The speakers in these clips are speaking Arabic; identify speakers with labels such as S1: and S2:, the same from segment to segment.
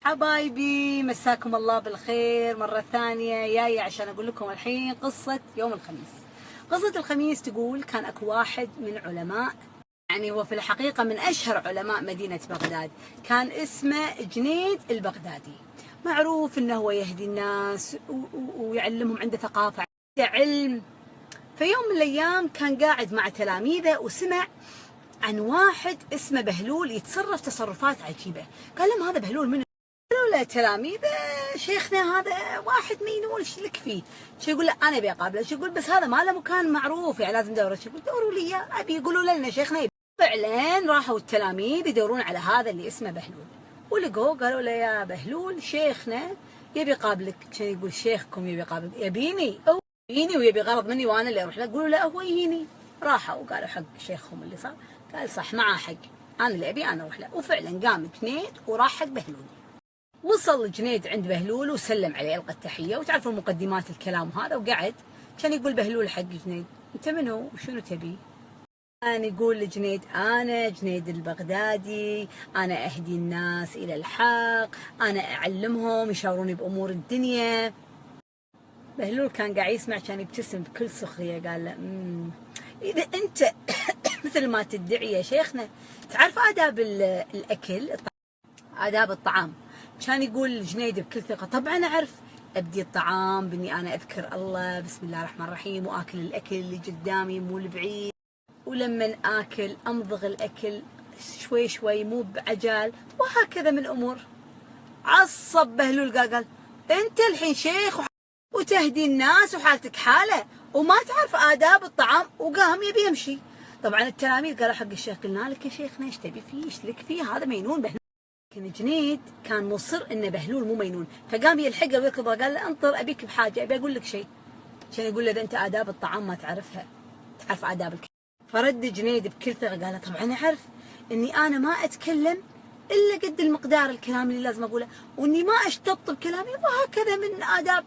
S1: حبايبي مساكم الله بالخير مرة ثانية جاية عشان أقول لكم الحين قصة يوم الخميس. قصة الخميس تقول كان أكو واحد من علماء، يعني هو في الحقيقة من أشهر علماء مدينة بغداد، كان اسمه جنيد البغدادي. معروف أنه هو يهدي الناس ويعلمهم، عنده ثقافة، عنده علم. في يوم من الأيام كان قاعد مع تلاميذه وسمع عن واحد اسمه بهلول يتصرف تصرفات عجيبة. قال لهم هذا بهلول منو؟ قالوا له تلاميذ شيخنا هذا واحد مينون، ايش لك فيه؟ شو يقول له انا ابي اقابله، شو يقول بس هذا ما له مكان معروف يعني لازم ندوره، شو يقول دوروا لي اياه، ابي يقولوا لنا شيخنا. فعلا راحوا التلاميذ يدورون على هذا اللي اسمه بهلول ولقوه. قالوا له يا بهلول شيخنا يبي يقابلك. كان يقول شيخكم يبي يقابلك؟ يبيني هو يبيني ويبي غرض مني وانا اللي اروح له. قالوا له هو يهيني. راحوا وقالوا حق شيخهم اللي صار. قال صح معاه حق، انا اللي ابي انا اروح له. وفعلا قام جنيد وراح حق بهلول. وصل جنيد عند بهلول وسلم عليه، القى التحيه وتعرفوا مقدمات الكلام هذا، وقعد. كان يقول بهلول حق جنيد انت منو وشنو تبي؟ كان يقول لجنيد انا جنيد البغدادي، انا اهدي الناس الى الحق، انا اعلمهم يشاوروني بامور الدنيا. بهلول كان قاعد يسمع، كان يبتسم بكل سخريه. قال له اذا انت مثل ما تدعي يا شيخنا تعرف آداب الأكل، آداب الطعام. كان يقول جنيد بكل ثقة طبعا أعرف. أبدي الطعام بإني أنا أذكر الله بسم الله الرحمن الرحيم، وآكل الأكل اللي قدامي مو البعيد، ولما آكل أمضغ الأكل شوي شوي مو بعجال، وهكذا من أمور. عصب بهلول قال أنت الحين شيخ وتهدي الناس وحالتك حالة وما تعرف آداب الطعام، وقام يبي يمشي. طبعا التلاميذ قالوا حق الشيخ قلنا لك يا شيخنا ايش تبي فيه ايش لك فيه هذا مينون بهلول. لكن جنيد كان مصر ان بهلول مو مينون، فقام يلحقه ويركضه. قال له انطر ابيك بحاجه، ابي اقول لك شيء. كان يقول له اذا انت آداب الطعام ما تعرفها تعرف آداب الكلام. فرد جنيد بكل ثقه قال له طبعا اعرف اني انا ما اتكلم الا قد المقدار الكلام اللي لازم اقوله، واني ما اشتط بكلامي، وهكذا من آداب.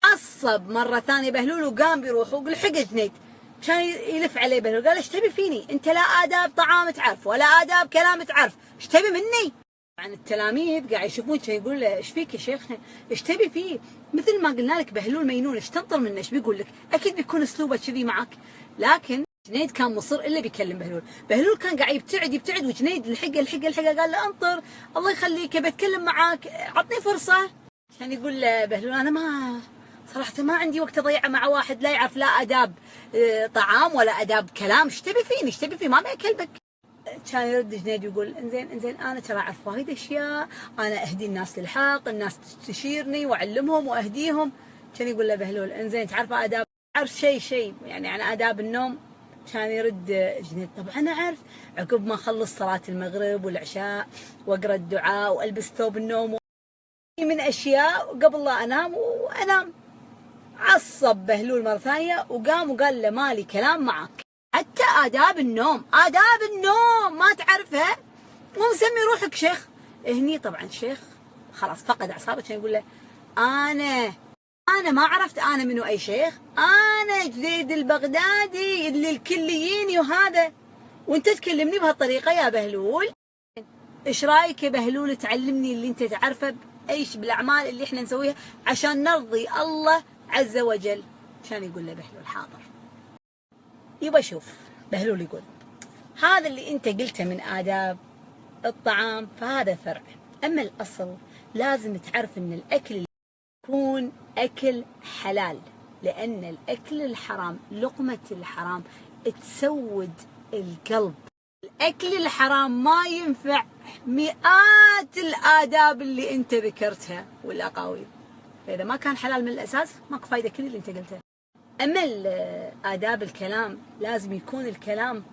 S1: عصب مرة ثانية بهلول وقام بيروح ولحق جنيد. كان يلف عليه بهلول قال ايش تبي فيني؟ انت لا آداب طعام تعرف ولا آداب كلام تعرف، ايش تبي مني؟ طبعا التلاميذ قاعد يشوفون، كان يقول له ايش فيك يا شيخنا؟ ايش تبي فيه؟ مثل ما قلنا لك بهلول مينون، ايش تنطر منه؟ ايش بيقول لك؟ اكيد بيكون اسلوبه كذي معك. لكن جنيد كان مصر الا بيكلم بهلول. بهلول كان قاعد يبتعد وجنيد لحقه قال له انطر الله يخليك بتكلم معاك عطني فرصة. كان يقول له بهلول انا ما صراحة ما عندي وقت اضيعه مع واحد لا يعرف لا آداب طعام ولا آداب كلام. ايش تبي فيني؟ ايش تبي فيه؟ ما ابي اكلمك. كان يرد جنيد يقول انزين انا ترى اعرف وايد اشياء، انا اهدي الناس للحق، الناس تستشيرني واعلمهم واهديهم. كان يقول له بهلول انزين تعرف آداب، اعرف شيء يعني عن آداب النوم؟ كان يرد جنيد طبعا اعرف، عقب ما اخلص صلاة المغرب والعشاء واقرا الدعاء والبس ثوب النوم من اشياء قبل لا انام وانام. عصب بهلول مرة ثانية وقام وقال له مالي كلام معك، حتى آداب النوم ما تعرفها، مو مسمي روحك شيخ. هني طبعا الشيخ خلاص فقد أعصابه. كان يقول له أنا ما عرفت أنا منو أي شيخ، أنا جديد البغدادي اللي الكل يجيني وهذا، وأنت تكلمني بهالطريقة يا بهلول؟ إيش رأيك يا بهلول تعلمني اللي أنت تعرفه بأيش بالأعمال اللي إحنا نسويها عشان نرضي الله عز وجل. كان يقول له بهلول حاضر. يبا شوف بهلول يقول هذا اللي انت قلته من آداب الطعام فهذا فرع، اما الاصل لازم تعرف ان الاكل يكون اكل حلال، لان الاكل الحرام لقمة الحرام تسود القلب. الاكل الحرام ما ينفع مئات الآداب اللي انت ذكرتها والاقاويل، فإذا ما كان حلال من الأساس ماكو فايدة كل اللي أنت قلته. أما آداب الكلام لازم يكون الكلام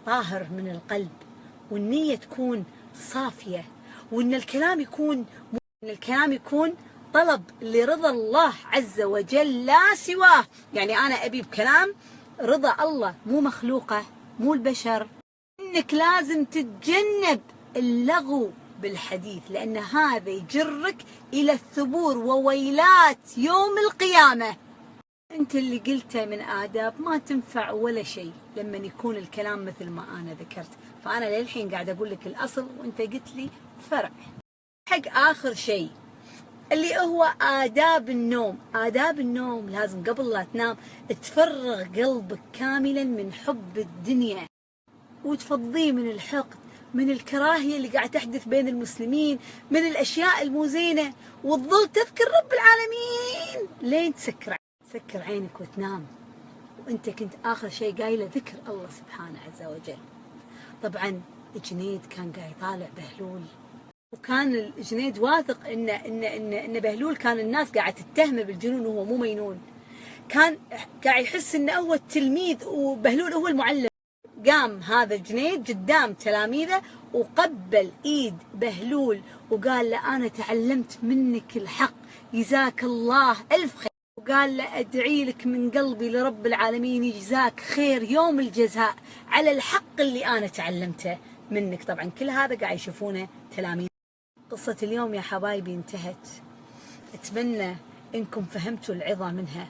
S1: طاهر من القلب، والنية تكون صافية، وإن الكلام يكون طلب لرضا الله عز وجل لا سواه. يعني أنا أبي بكلام رضا الله مو مخلوقة مو البشر. إنك لازم تتجنب اللغو بالحديث، لأن هذا يجرك إلى الثبور وويلات يوم القيامة. أنت اللي قلته من آداب ما تنفع ولا شيء لما يكون الكلام مثل ما أنا ذكرت. فأنا للحين قاعد أقول لك الأصل وأنت قلت لي فرع. حق آخر شيء اللي هو آداب النوم. آداب النوم لازم قبل لا تنام تفرغ قلبك كاملا من حب الدنيا، وتفضيه من الحقد، من الكراهية اللي قاعد تحدث بين المسلمين، من الأشياء المو زينة، وتظل تذكر رب العالمين لين تسكر عينك وتنام وانت كنت آخر شيء قايله ذكر الله سبحانه عز وجل. طبعا جنيد كان قاعد يطالع بهلول، وكان الجنيد واثق ان بهلول كان الناس قاعد تتهمه بالجنون وهو مو مجنون، كان قاعد يحس انه هو التلميذ وبهلول هو المعلم. قام هذا الجنيد قدام تلاميذه وقبل ايد بهلول وقال له انا تعلمت منك الحق، جزاك الله الف خير. وقال له ادعي لك من قلبي لرب العالمين يجزاك خير يوم الجزاء على الحق اللي انا تعلمته منك. طبعا كل هذا قاعد يشوفونه تلاميذ. قصة اليوم يا حبايبي انتهت، اتمنى انكم فهمتوا العظة منها.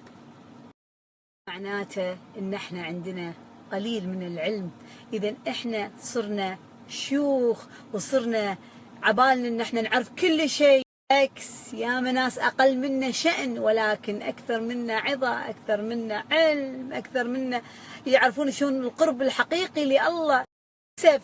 S1: معناته ان احنا عندنا قليل من العلم، اذا احنا صرنا شيوخ وصرنا عبالنا ان احنا نعرف كل شيء. عكس يا ناس اقل منا شأن ولكن اكثر منا عظة، اكثر منا علم، اكثر منا يعرفون شلون القرب الحقيقي لله.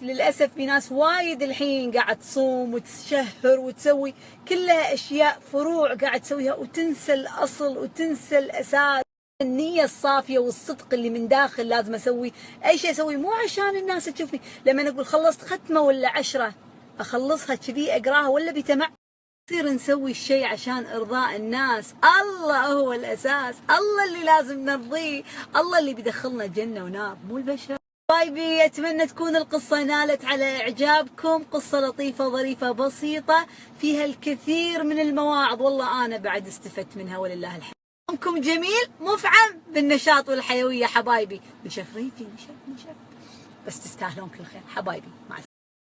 S1: للأسف في ناس وايد الحين قاعد تصوم وتشهر وتسوي كلها أشياء فروع قاعد تسويها وتنسى الأصل وتنسى الأساس. النية الصافية والصدق اللي من داخل لازم أسوي أي شيء أسوي مو عشان الناس تشوفني. لما أقول خلصت ختمة ولا 10 أخلصها كذي أقراها ولا بتمع، نصير نسوي الشيء عشان إرضاء الناس. الله هو الأساس، الله اللي لازم نرضيه، الله اللي بيدخلنا جنة ونار مو البشر. حبايبي أتمنى تكون القصة نالت على إعجابكم. قصة لطيفة ظريفة بسيطة فيها الكثير من المواعظ، والله أنا بعد استفدت منها ولله الحمد. يومكم جميل مفعم بالنشاط والحيوية حبايبي. مشفرين في نشف بس تستاهلون كل خير حبايبي. مع السلامة.